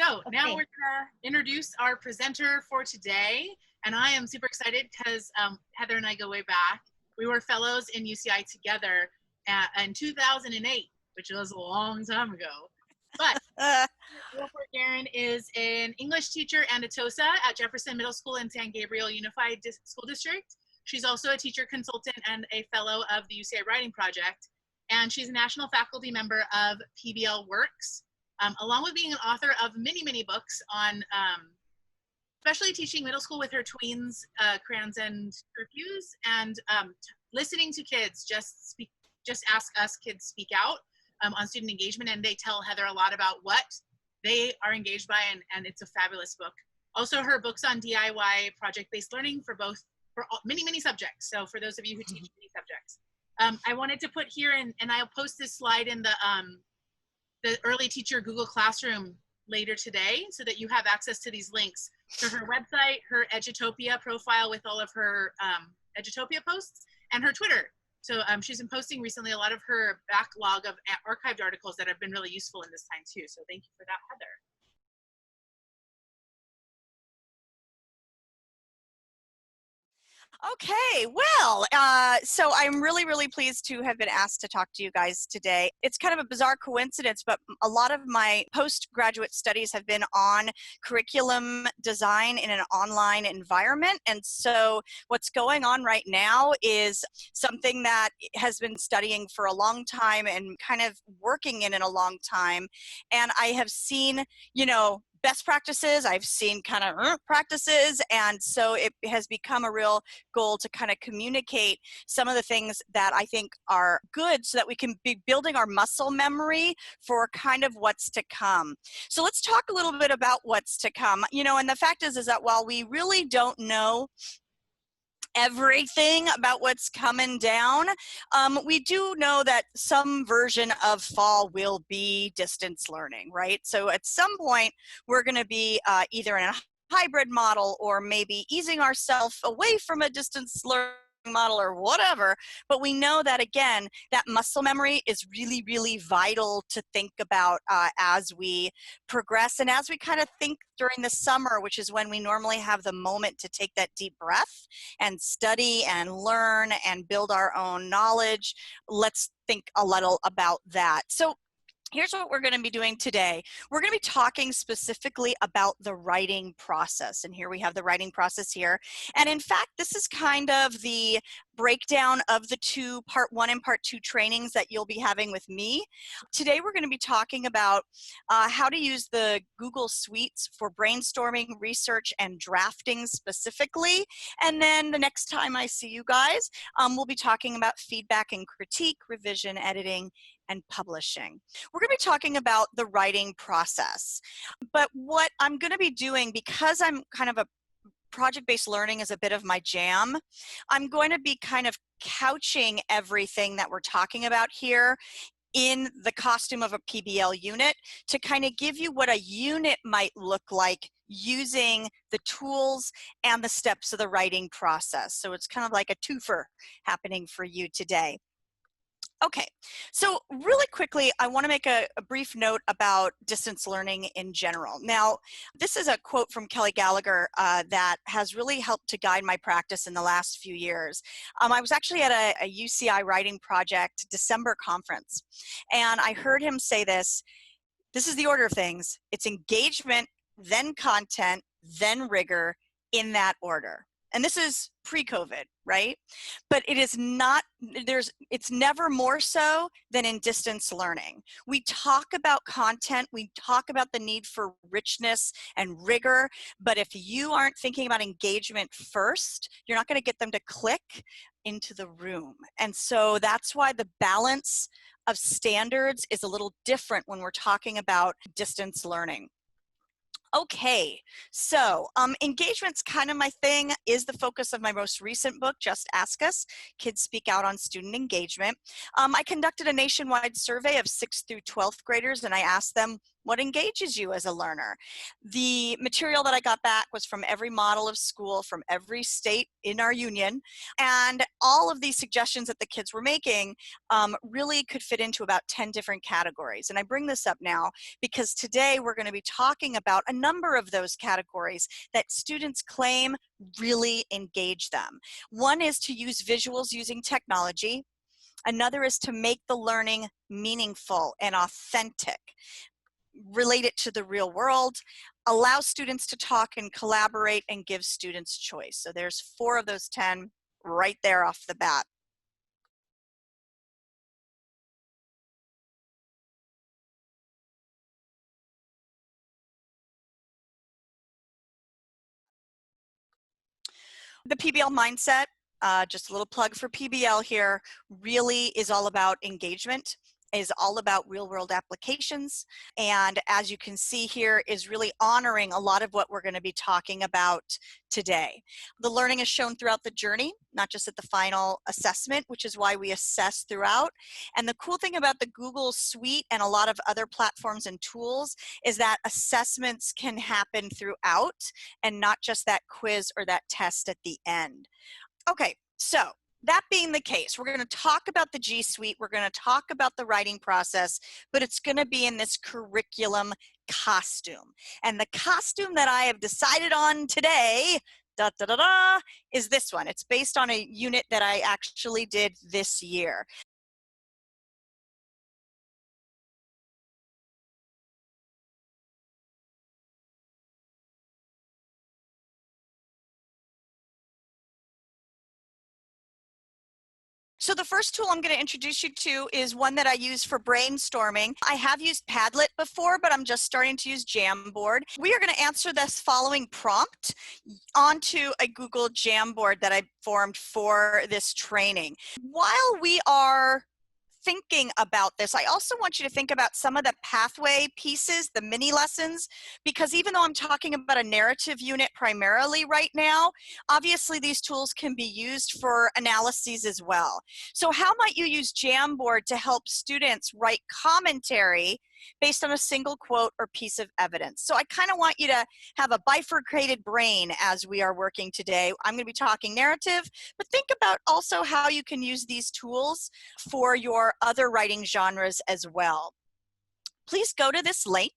So now we're gonna introduce our presenter for today. And I am super excited because Heather and I go way back. We were fellows in UCI together in 2008, which was a long time ago. But Wolpert-Gawron is an English teacher and a TOSA at Jefferson Middle School in San Gabriel Unified School District. She's also a teacher consultant and a fellow of the UCI Writing Project. And she's a national faculty member of PBL Works, along with being an author of many, many books on especially teaching middle school with her tweens, crayons and curfews, and listening to kids just ask us kids speak out on student engagement, and they tell Heather a lot about what they are engaged by, and it's a fabulous book. Also, her books on DIY project-based learning for many, many subjects. So for those of you who teach many subjects. I wanted to put here, and I'll post this slide in the early teacher Google Classroom later today so that you have access to these links to her website, her Edutopia profile with all of her Edutopia posts, and her Twitter. So she's been posting recently a lot of her backlog of archived articles that have been really useful in this time too. So thank you for that, Heather. Okay, well, so I'm really, really pleased to have been asked to talk to you guys today. It's kind of a bizarre coincidence, but a lot of my postgraduate studies have been on curriculum design in an online environment. And so what's going on right now is something that has been studying for a long time and kind of working in a long time. And I have seen, best practices, I've seen kind of practices, and so it has become a real goal to kind of communicate some of the things that I think are good so that we can be building our muscle memory for kind of what's to come. So let's talk a little bit about what's to come. And the fact is that while we really don't know everything about what's coming down, we do know that some version of fall will be distance learning, right? So at some point, we're going to be either in a hybrid model or maybe easing ourselves away from a distance learning model or whatever, but we know that, again, that muscle memory is really, really vital to think about as we progress and as we kind of think during the summer, which is when we normally have the moment to take that deep breath and study and learn and build our own knowledge. Let's think a little about that. So here's what we're going to be doing today. We're going to be talking specifically about the writing process. And here we have the writing process here. And in fact, this is kind of the breakdown of the two part 1 and part 2 trainings that you'll be having with me. Today, we're going to be talking about how to use the Google Suites for brainstorming, research, and drafting specifically. And then the next time I see you guys, we'll be talking about feedback and critique, revision, editing, and publishing. We're going to be talking about the writing process. But what I'm going to be doing, because I'm kind of a project-based learning is a bit of my jam, I'm going to be kind of couching everything that we're talking about here in the costume of a PBL unit to kind of give you what a unit might look like using the tools and the steps of the writing process. So it's kind of like a twofer happening for you today. Okay, so really quickly, I want to make a brief note about distance learning in general. Now, this is a quote from Kelly Gallagher that has really helped to guide my practice in the last few years. I was actually at a UCI Writing Project December conference, and I heard him say this is the order of things. It's engagement, then content, then rigor, in that order. And this is pre-COVID, right? But it is not, it's never more so than in distance learning. We talk about content, we talk about the need for richness and rigor, but if you aren't thinking about engagement first, you're not going to get them to click into the room. And so that's why the balance of standards is a little different when we're talking about distance learning. Okay, so engagement's kind of my thing, is the focus of my most recent book, Just Ask Us, Kids Speak Out on Student Engagement. I conducted a nationwide survey of 6th through 12th graders, and I asked them, What engages you as a learner? The material that I got back was from every model of school, from every state in our union, and all of these suggestions that the kids were making really could fit into about 10 different categories. And I bring this up now because today we're going to be talking about a number of those categories that students claim really engage them. One is to use visuals using technology. Another is to make the learning meaningful and authentic, relate it to the real world, allow students to talk and collaborate, and give students choice. So there's 4 of those 10 right there off the bat. The PBL mindset, just a little plug for PBL here, really is all about engagement, is all about real world applications. And as you can see here, is really honoring a lot of what we're going to be talking about today. The learning is shown throughout the journey, not just at the final assessment, which is why we assess throughout. And the cool thing about the Google Suite and a lot of other platforms and tools is that assessments can happen throughout and not just that quiz or that test at the end. Okay, so that being the case, we're going to talk about the G Suite, we're going to talk about the writing process, but it's going to be in this curriculum costume. And the costume that I have decided on today, is this one. It's based on a unit that I actually did this year. So the first tool I'm going to introduce you to is one that I use for brainstorming. I have used Padlet before, but I'm just starting to use Jamboard. We are going to answer this following prompt onto a Google Jamboard that I formed for this training. While we are thinking about this, I also want you to think about some of the pathway pieces, the mini lessons, because even though I'm talking about a narrative unit primarily right now, obviously these tools can be used for analyses as well. So how might you use Jamboard to help students write commentary based on a single quote or piece of evidence? So I kind of want you to have a bifurcated brain as we are working today. I'm going to be talking narrative, but think about also how you can use these tools for your other writing genres as well. Please go to this link.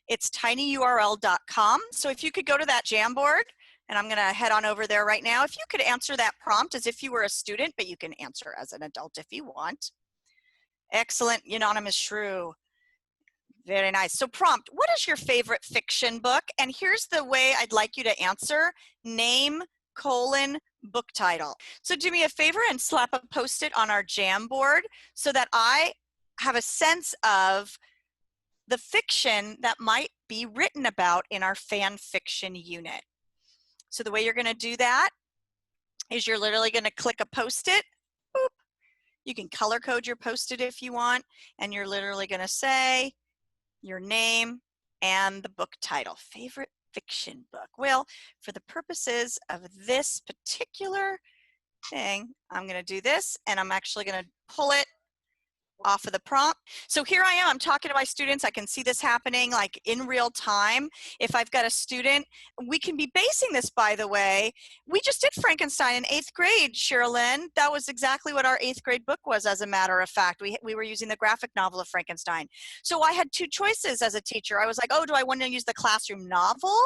It's tinyurl.com. So if you could go to that Jamboard, and I'm going to head on over there right now. If you could answer that prompt as if you were a student, but you can answer as an adult if you want. Excellent, Unanimous Shrew. Very nice. So prompt, what is your favorite fiction book? And here's the way I'd like you to answer: name, book title. So do me a favor and slap a Post-it on our Jamboard so that I have a sense of the fiction that might be written about in our fan fiction unit. So the way you're going to do that is you're literally going to click a Post-it. Boop. You can color code your Post-it if you want, and you're literally going to say your name and the book title. Favorite fiction book. Well, for the purposes of this particular thing, I'm going to do this, and I'm actually going to pull it off of the prompt. So here I am, I'm talking to my students. I can see this happening like in real time. If I've got a student, we can be basing this, by the way. We just did Frankenstein in 8th grade, Sherilyn. That was exactly what our 8th grade book was, as a matter of fact. We were using the graphic novel of Frankenstein. So I had 2 choices as a teacher. I was like, oh, do I want to use the classroom novel?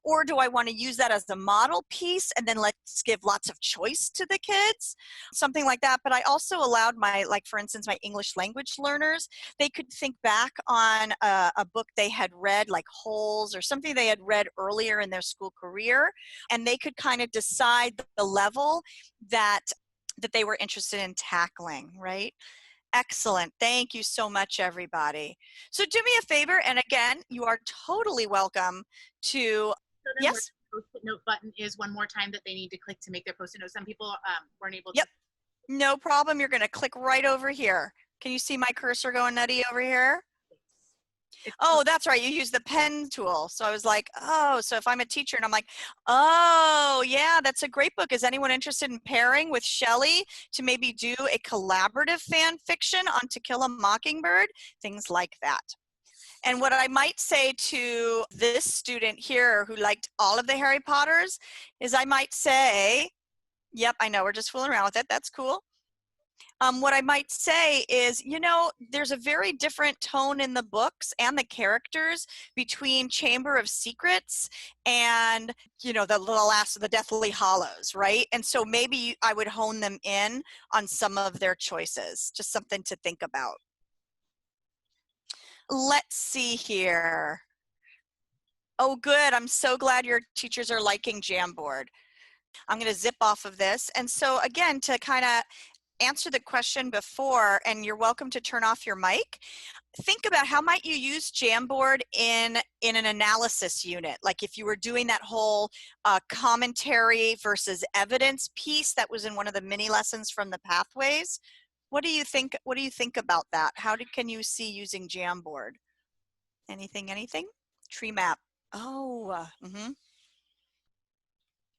Or do I want to use that as the model piece and then let's give lots of choice to the kids? Something like that. But I also allowed my, like for instance, my English language learners, they could think back on a book they had read, like Holes or something they had read earlier in their school career, and they could kind of decide the level that they were interested in tackling, right? Excellent. Thank you so much, everybody. So do me a favor, and again, you are totally welcome to, yes? The Post-it note button is one more time that they need to click to make their Post-it note. Some people weren't able to. Yep, no problem. You're going to click right over here. Can you see my cursor going nutty over here? Oh, that's right. You use the pen tool. So I was like, oh, so if I'm a teacher and I'm like, oh, yeah, that's a great book. Is anyone interested in pairing with Shelley to maybe do a collaborative fan fiction on To Kill a Mockingbird? Things like that. And what I might say to this student here who liked all of the Harry Potters is I might say, yep, I know we're just fooling around with it. That's cool. What I might say is, you know, there's a very different tone in the books and the characters between Chamber of Secrets and, you know, the last of the Deathly Hallows, right? And so maybe I would hone them in on some of their choices, just something to think about. Let's see here. Oh, good. I'm so glad your teachers are liking Jamboard. I'm going to zip off of this. And so again, to kind of answer the question before, and you're welcome to turn off your mic, think about how might you use Jamboard in an analysis unit. Like if you were doing that whole commentary versus evidence piece that was in one of the mini lessons from the pathways. What do you think about that? How can you see using Jamboard? Anything? Tree map. Oh,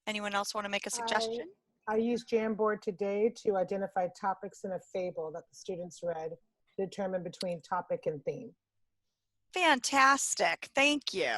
Anyone else want to make a suggestion? I used Jamboard today to identify topics in a fable that the students read to determine between topic and theme. Fantastic. Thank you.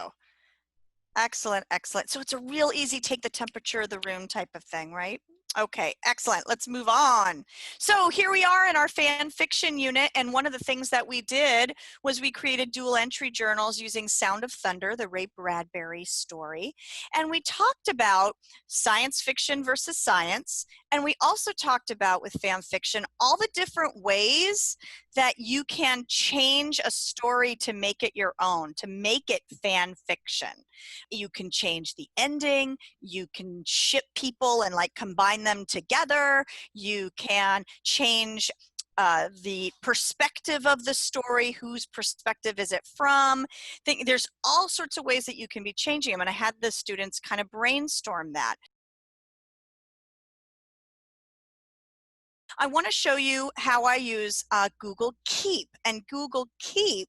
Excellent. So it's a real easy take the temperature of the room type of thing, right? Okay, excellent. Let's move on. So here we are in our fan fiction unit, and one of the things that we did was we created dual entry journals using Sound of Thunder, the Ray Bradbury story, and we talked about science fiction versus science, and we also talked about with fan fiction all the different ways that you can change a story to make it your own, to make it fan fiction. You can change the ending, you can ship people and like combine them together, you can change the perspective of the story, whose perspective is it from. There's all sorts of ways that you can be changing them, and I had the students kind of brainstorm that. I want to show you how I use Google Keep, and Google Keep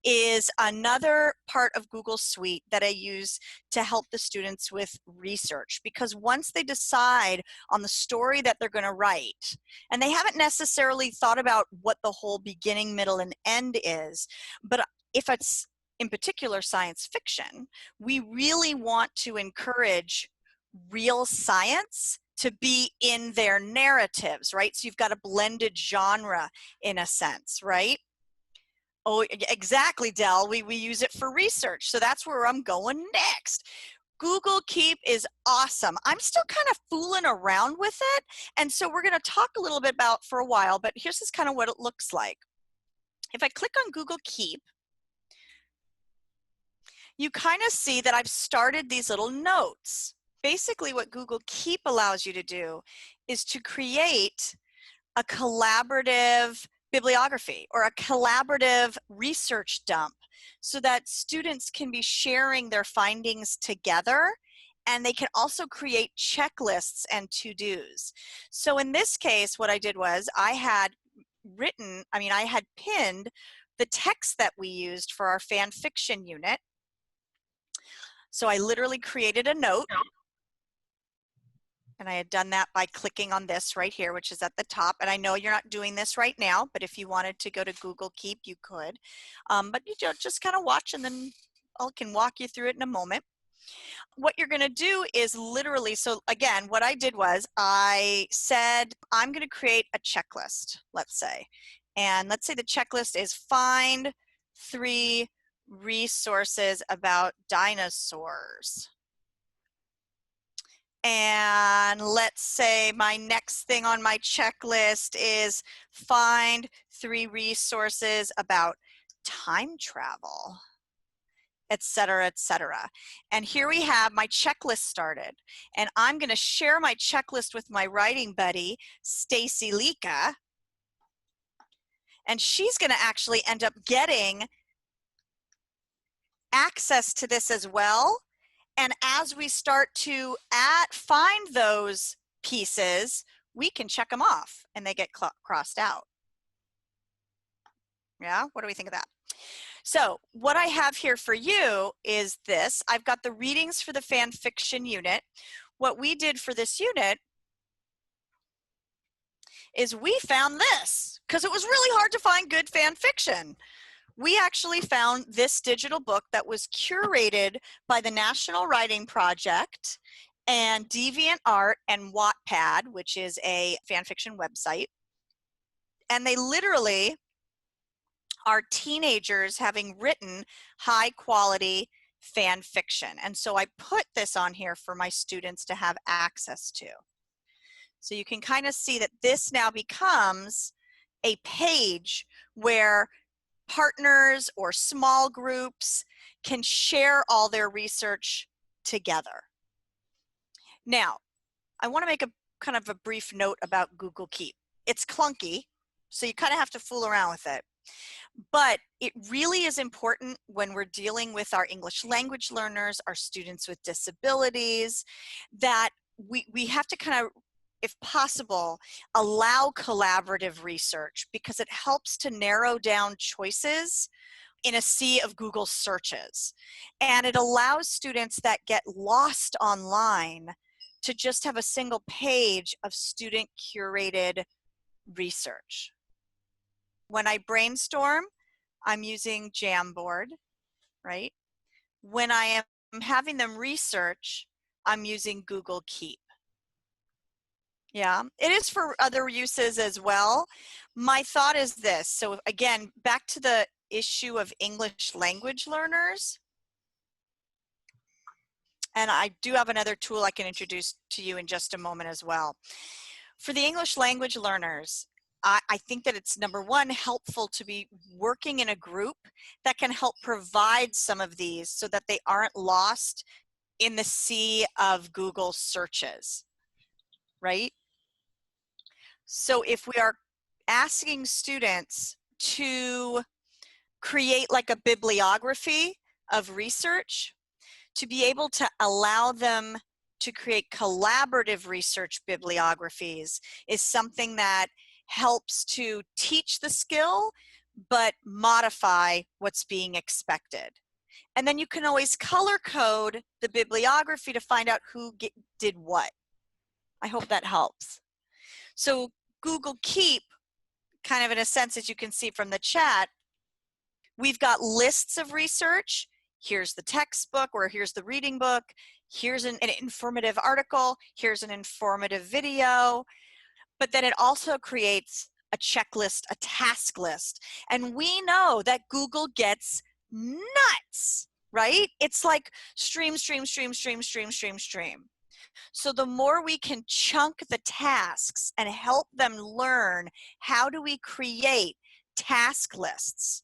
is another part of Google Suite that I use to help the students with research, because once they decide on the story that they're going to write, and they haven't necessarily thought about what the whole beginning, middle, and end is, but if it's in particular science fiction, we really want to encourage real science to be in their narratives, right? So you've got a blended genre in a sense, right? Oh, exactly, Del. We use it for research. So that's where I'm going next. Google Keep is awesome. I'm still kind of fooling around with it. And so we're going to talk a little bit about for a while, but here's just kind of what it looks like. If I click on Google Keep, you kind of see that I've started these little notes. Basically, what Google Keep allows you to do is to create a collaborative bibliography or a collaborative research dump so that students can be sharing their findings together, and they can also create checklists and to-dos. So in this case, what I did was I had pinned the text that we used for our fan fiction unit. So I literally created a note. And I had done that by clicking on this right here, which is at the top. And I know you're not doing this right now, but if you wanted to go to Google Keep, you could. But you just kind of watch, and then I can walk you through it in a moment. What you're going to do is literally, so again, what I did was I said, I'm going to create a checklist, let's say. And let's say the checklist is find 3 resources about dinosaurs. And let's say my next thing on my checklist is find 3 resources about time travel, etc., etc. And here we have my checklist started. And I'm going to share my checklist with my writing buddy, Stacy Lika. And she's going to actually end up getting access to this as well. And as we start to find those pieces, we can check them off and they get crossed out. Yeah, what do we think of that? So what I have here for you is this. I've got the readings for the fan fiction unit. What we did for this unit is we found this, because it was really hard to find good fan fiction. we actually found this digital book that was curated by the National Writing Project and DeviantArt and Wattpad, which is a fan fiction website. And they literally are teenagers having written high quality fan fiction. And so I put this on here for my students to have access to. So you can kind of see that this now becomes a page where partners or small groups can share all their research together. Now, I want to make a kind of a brief note about Google Keep. It's clunky, so you kind of have to fool around with it. But it really is important when we're dealing with our English language learners, our students with disabilities, that we have to kind of, if possible, allow collaborative research, because it helps to narrow down choices in a sea of Google searches. And it allows students that get lost online to just have a single page of student curated research. When I brainstorm, I'm using Jamboard, right? When I am having them research, I'm using Google Keep. Yeah, it is for other uses as well. My thought is this. So again, back to the issue of English language learners. And I do have another tool I can introduce to you in just a moment as well. For the English language learners, I think that it's, number one, helpful to be working in a group that can help provide some of these so that they aren't lost in the sea of Google searches, right? So if we are asking students to create like a bibliography of research, to be able to allow them to create collaborative research bibliographies is something that helps to teach the skill, but modify what's being expected. And then you can always color code the bibliography to find out who did what. I hope that helps. So Google Keep, kind of in a sense, as you can see from the chat, we've got lists of research. Here's the textbook, or here's the reading book. Here's an informative article. Here's an informative video. But then it also creates a checklist, a task list. And we know that Google gets nuts, right? It's like stream, stream, stream, stream, stream, stream, stream. So the more we can chunk the tasks and help them learn, how do we create task lists?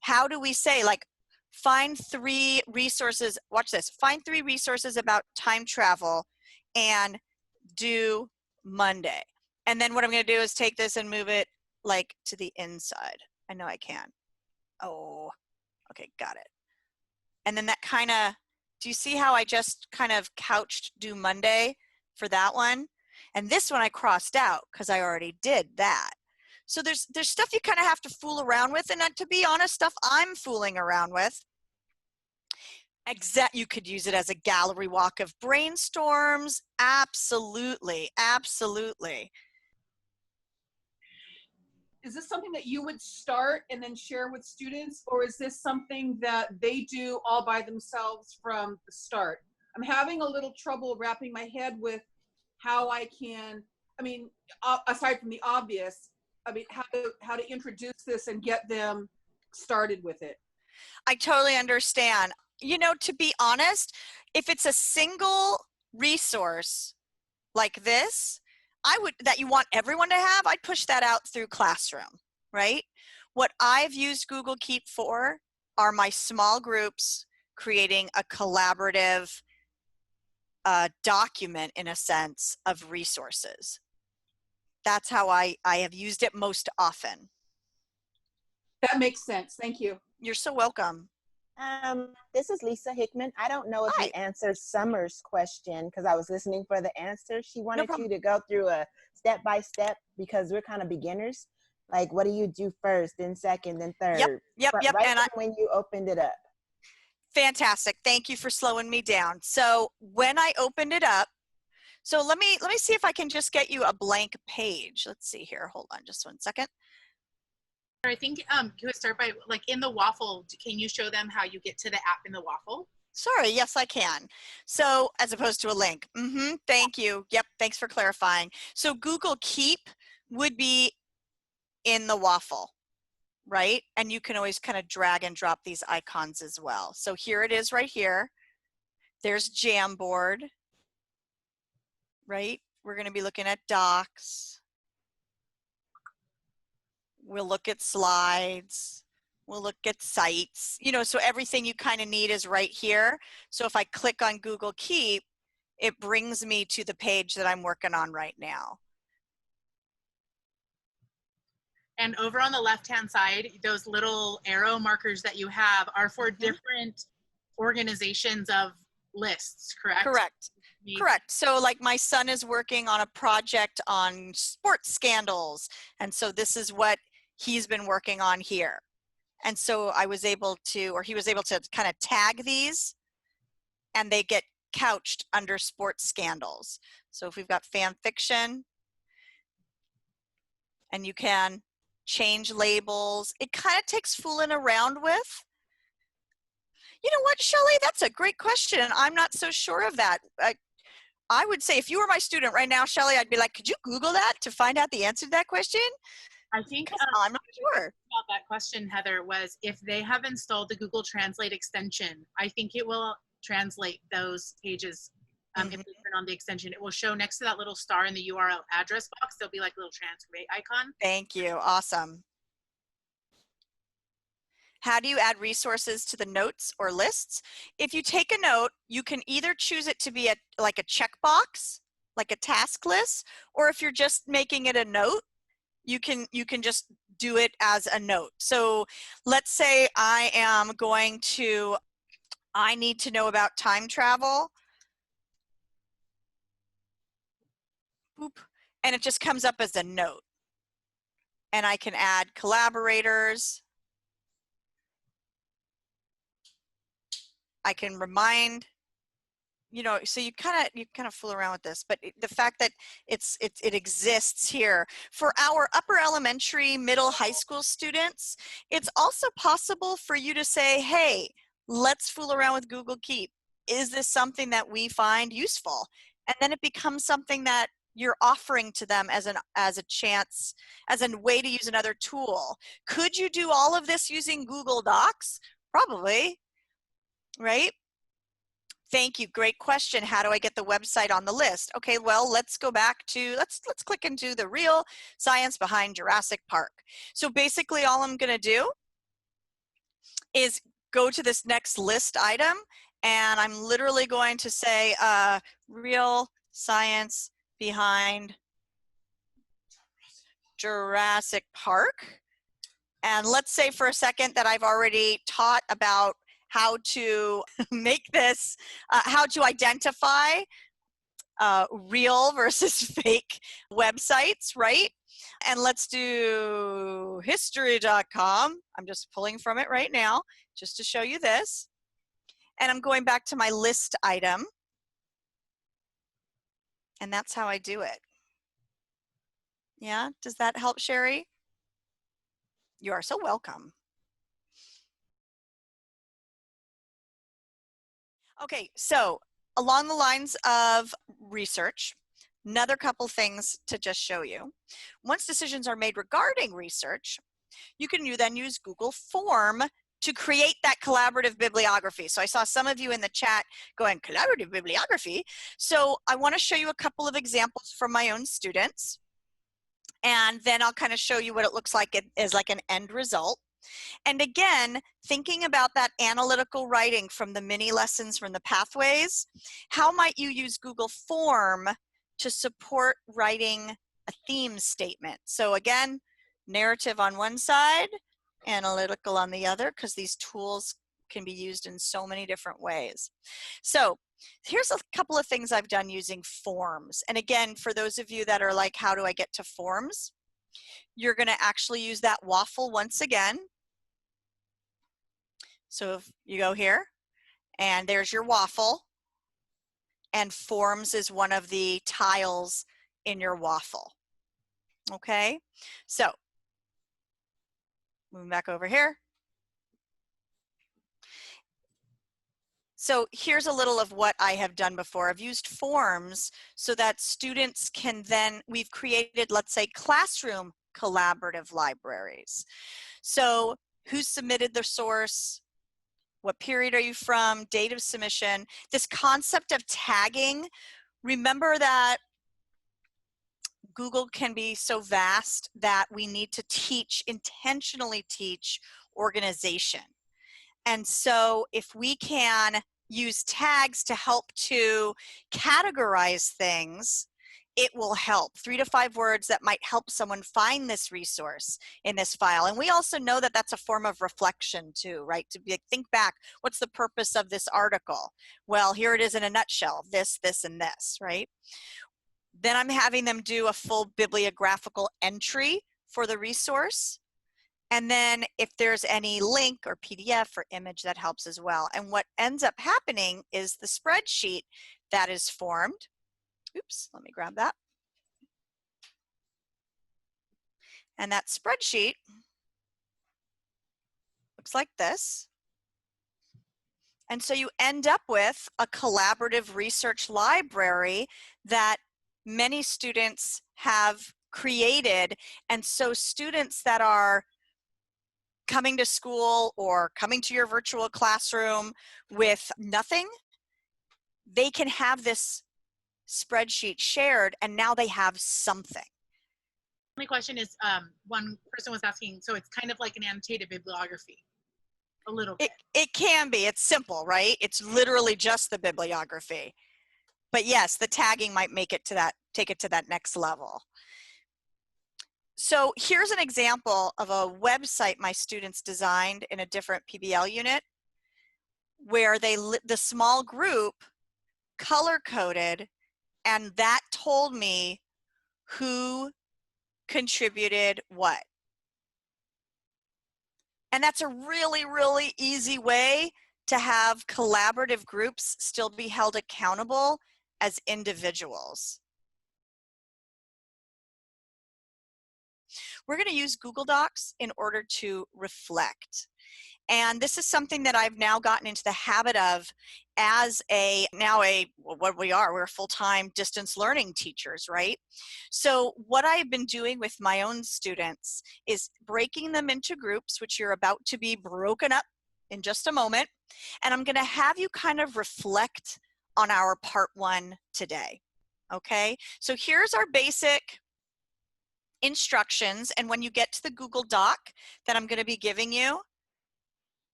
How do we say, like, find 3 resources, watch this, find 3 resources about time travel and do Monday. And then what I'm going to do is take this and move it like to the inside. I know I can. Oh, okay, got it. And then that kind of, do you see how I just kind of couched do Monday for that one? And this one I crossed out because I already did that. So there's stuff you kind of have to fool around with, and to be honest, stuff I'm fooling around with. You could use it as a gallery walk of brainstorms. Absolutely, absolutely. Is this something that you would start and then share with students, or is this something that they do all by themselves from the start? I'm having a little trouble wrapping my head with how I can, I mean, aside from the obvious, I mean, how to introduce this and get them started with it. I totally understand. You know, to be honest, if it's a single resource like this, that you want everyone to have, I'd push that out through Classroom, right? What I've used Google Keep for are my small groups creating a collaborative document, in a sense, of resources. That's how I have used it most often. That makes sense. Thank you. You're so welcome. This is Lisa Hickman. I don't know if Hi. you answered Summer's question because I was listening for the answer. She wanted problem. you to go through a step-by-step because we're kind of beginners. Like, what do you do first, then second, then third? Yep. Right And when you opened it up. Fantastic. Thank you for slowing me down. So when I opened it up, so let me see if I can just get you a blank page. Let's see here. Hold on just one second. I think can we start by like in the waffle, can you show them how you get to the app in the waffle? Sorry, yes, I can. So as opposed to a link. Thank you. Yep, thanks for clarifying. So Google Keep would be in the waffle, right? And you can always kind of drag and drop these icons as well. So here it is right here. There's Jamboard, right? We're going to be looking at docs. We'll look at slides. We'll look at sites, you know, so everything you kind of need is right here. So if I click on Google Keep, it brings me to the page that I'm working on right now. And over on the left-hand side, those little arrow markers that you have are for different organizations of lists, correct? Correct. Correct. So like my son is working on a project on sports scandals. And so this is what he's been working on here. And so I was able to, or he was able to kind of tag these and they get couched under sports scandals. So if we've got fan fiction and you can change labels, it kind of takes fooling around with. You know what, Shelley, that's a great question. I'm not so sure of that. I would say if you were my student right now, Shelley, I'd be like, could you Google that to find out the answer to that question? I think I'm not sure. About that question, Heather, was if they have installed the Google Translate extension, I think it will translate those pages. If they turn on the extension, it will show next to that little star in the URL address box. There'll be like a little translate icon. Thank you. Awesome. How do you add resources to the notes or lists? If you take a note, you can either choose it to be like a checkbox, like a task list, or if you're just making it a note, you can just do it as a note. So let's say I need to know about time travel. Boop, and it just comes up as a note. And I can add collaborators. I can remind, you know, so you kind of fool around with this, but the fact that it exists here for our upper elementary, middle, high school students, it's also possible for you to say, hey, let's fool around with Google Keep. Is this something that we find useful? And then it becomes something that you're offering to them as a chance, as a way to use another tool. Could you do all of this using Google Docs? Probably. Right? Thank you. Great question. How do I get the website on the list? Okay, well, let's go back to, let's click into the real science behind Jurassic Park. So basically all I'm going to do is go to this next list item, and I'm literally going to say real science behind Jurassic Park. And let's say for a second that I've already taught about how to make this, how to identify real versus fake websites, right? And let's do history.com. I'm just pulling from it right now just to show you this. And I'm going back to my list item. And that's how I do it. Yeah, does that help, Sherry? You are so welcome. Okay, so along the lines of research, another couple things to just show you. Once decisions are made regarding research, you can then use Google Form to create that collaborative bibliography. So I saw some of you in the chat going, collaborative bibliography. So I want to show you a couple of examples from my own students. And then I'll kind of show you what it looks like as like an end result. And again, thinking about that analytical writing from the mini lessons from the pathways, how might you use Google Form to support writing a theme statement? So again, narrative on one side, analytical on the other, because these tools can be used in so many different ways. So here's a couple of things I've done using forms. And again, for those of you that are like, how do I get to forms? You're going to actually use that waffle once again. So if you go here, and there's your waffle, and forms is one of the tiles in your waffle. Okay, so moving back over here. So here's a little of what I have done before. I've used forms so that students can then, we've created, let's say, classroom collaborative libraries. So who submitted the source? What period are you from? Date of submission. This concept of tagging, remember that Google can be so vast that we need to teach, intentionally teach organization. And so if we can use tags to help to categorize things, it will help. 3 to 5 words that might help someone find this resource in this file. And we also know that that's a form of reflection too, right? To be, think back, what's the purpose of this article? Well, here it is in a nutshell, this, this, and this, right? Then I'm having them do a full bibliographical entry for the resource. And then if there's any link or PDF or image, that helps as well. And what ends up happening is the spreadsheet that is formed. Oops, let me grab that. And that spreadsheet looks like this. And so you end up with a collaborative research library that many students have created. And so students that are coming to school or coming to your virtual classroom with nothing, they can have this spreadsheet shared and now they have something. My question is, one person was asking, so it's kind of like an annotated bibliography, a little bit. It can be, it's simple, right? It's literally just the bibliography. But yes, the tagging might make it to that, take it to that next level. So here's an example of a website my students designed in a different PBL unit where the small group color-coded, and that told me who contributed what. And that's a really, really easy way to have collaborative groups still be held accountable as individuals. We're going to use Google Docs in order to reflect. And this is something that I've now gotten into the habit of as we're full-time distance learning teachers, right? So what I've been doing with my own students is breaking them into groups, which you're about to be broken up in just a moment. And I'm going to have you kind of reflect on our part 1 today. Okay, so here's our basic instructions, and when you get to the Google Doc that I'm going to be giving you,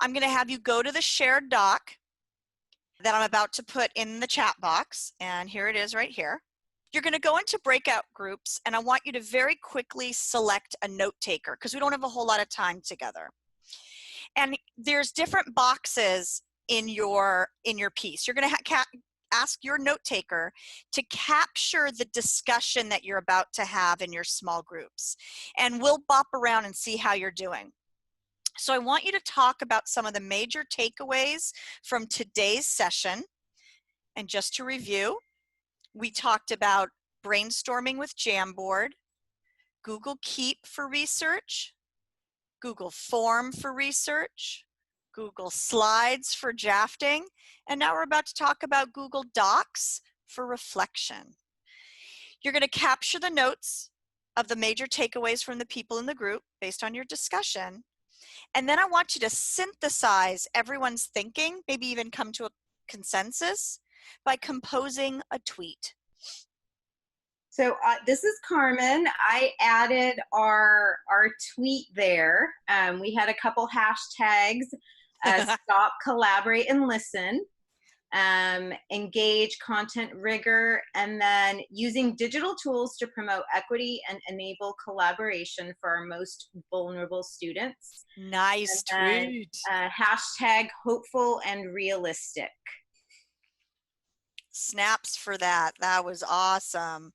I'm going to have you go to the shared doc that I'm about to put in the chat box, and here it is right here. You're going to go into breakout groups, and I want you to very quickly select a note taker because we don't have a whole lot of time together. And there's different boxes in your piece. You're going to ask your note taker to capture the discussion that you're about to have in your small groups. And we'll bop around and see how you're doing. So I want you to talk about some of the major takeaways from today's session. And just to review, we talked about brainstorming with Jamboard, Google Keep for research, Google Form for research, Google Slides for drafting, and now we're about to talk about Google Docs for reflection. You're going to capture the notes of the major takeaways from the people in the group based on your discussion, and then I want you to synthesize everyone's thinking, maybe even come to a consensus by composing a tweet. So this is Carmen. I added our tweet there. We had a couple hashtags, stop, collaborate, and listen, engage, content rigor, and then using digital tools to promote equity and enable collaboration for our most vulnerable students. Nice tweet. Hashtag hopeful and realistic. Snaps for that. That was awesome.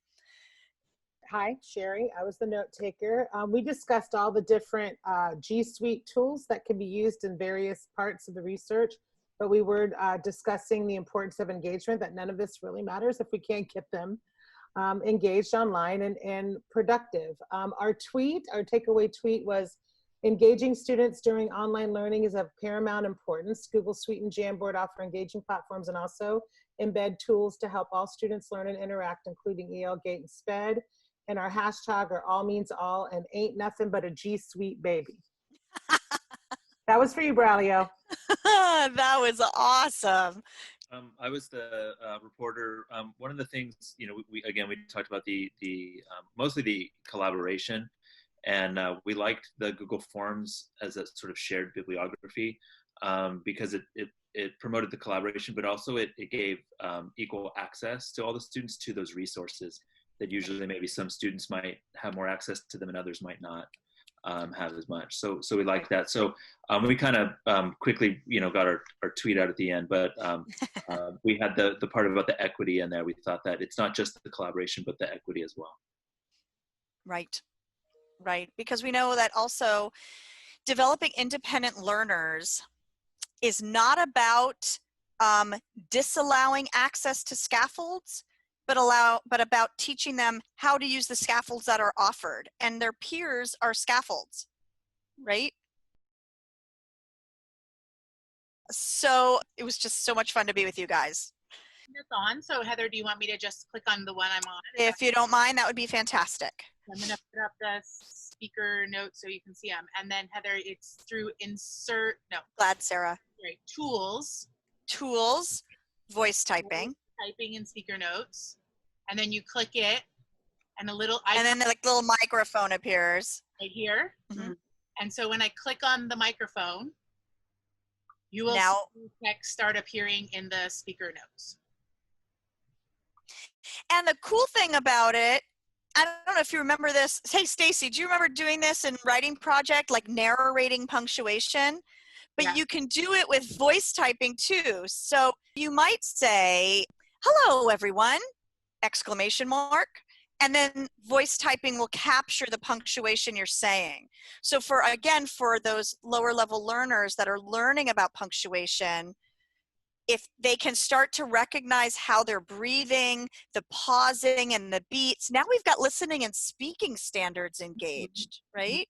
Hi, Sherry. I was the note taker. We discussed all the different G Suite tools that can be used in various parts of the research, but we were discussing the importance of engagement, that none of this really matters if we can't get them. engaged online and productive. Our takeaway tweet was, engaging students during online learning is of paramount importance. Google Suite and Jamboard offer engaging platforms and also embed tools to help all students learn and interact, including EL, GATE, and SPED. And our hashtag are all means all and ain't nothing but a G Suite baby. That was for you, Braulio. That was awesome. I was the reporter. One of the things, you know, we talked about the mostly the collaboration, and we liked the Google Forms as a sort of shared bibliography because it promoted the collaboration, but also it gave equal access to all the students to those resources that usually maybe some students might have more access to them and others might not have as much. So we like that. So we kind of quickly, you know, got our tweet out at the end, but we had the part about the equity in there. We thought that it's not just the collaboration, but the equity as well. Right. Because we know that also developing independent learners is not about disallowing access to scaffolds, but about teaching them how to use the scaffolds that are offered, and their peers are scaffolds, right? So it was just so much fun to be with you guys. It's on. So Heather, do you want me to just click on the one I'm on? If you don't mind, that would be fantastic. I'm going to put up the speaker notes so you can see them. And then Heather, it's through Glad, Sarah. Right, tools, voice typing. Typing and speaker notes. And then you click it and a little icon. And then the little microphone appears. Right here. Mm-hmm. And so when I click on the microphone, you will see text start appearing in the speaker notes. And the cool thing about it, I don't know if you remember this. Hey, Stacy, do you remember doing this in writing project, like narrating punctuation? But yeah, you can do it with voice typing too. So you might say, hello, everyone, ! And then voice typing will capture the punctuation you're saying. So for those lower level learners that are learning about punctuation, if they can start to recognize how they're breathing, the pausing and the beats, now we've got listening and speaking standards engaged, right?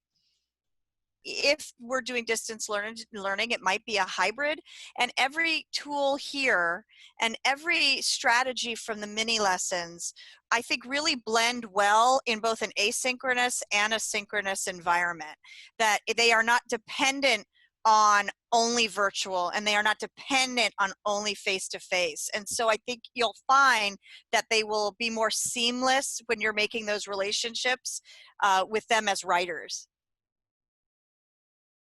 If we're doing distance learning, it might be a hybrid, and every tool here and every strategy from the mini lessons, I think really blend well in both an asynchronous and a synchronous environment, that they are not dependent on only virtual and they are not dependent on only face-to-face. And so I think you'll find that they will be more seamless when you're making those relationships with them as writers.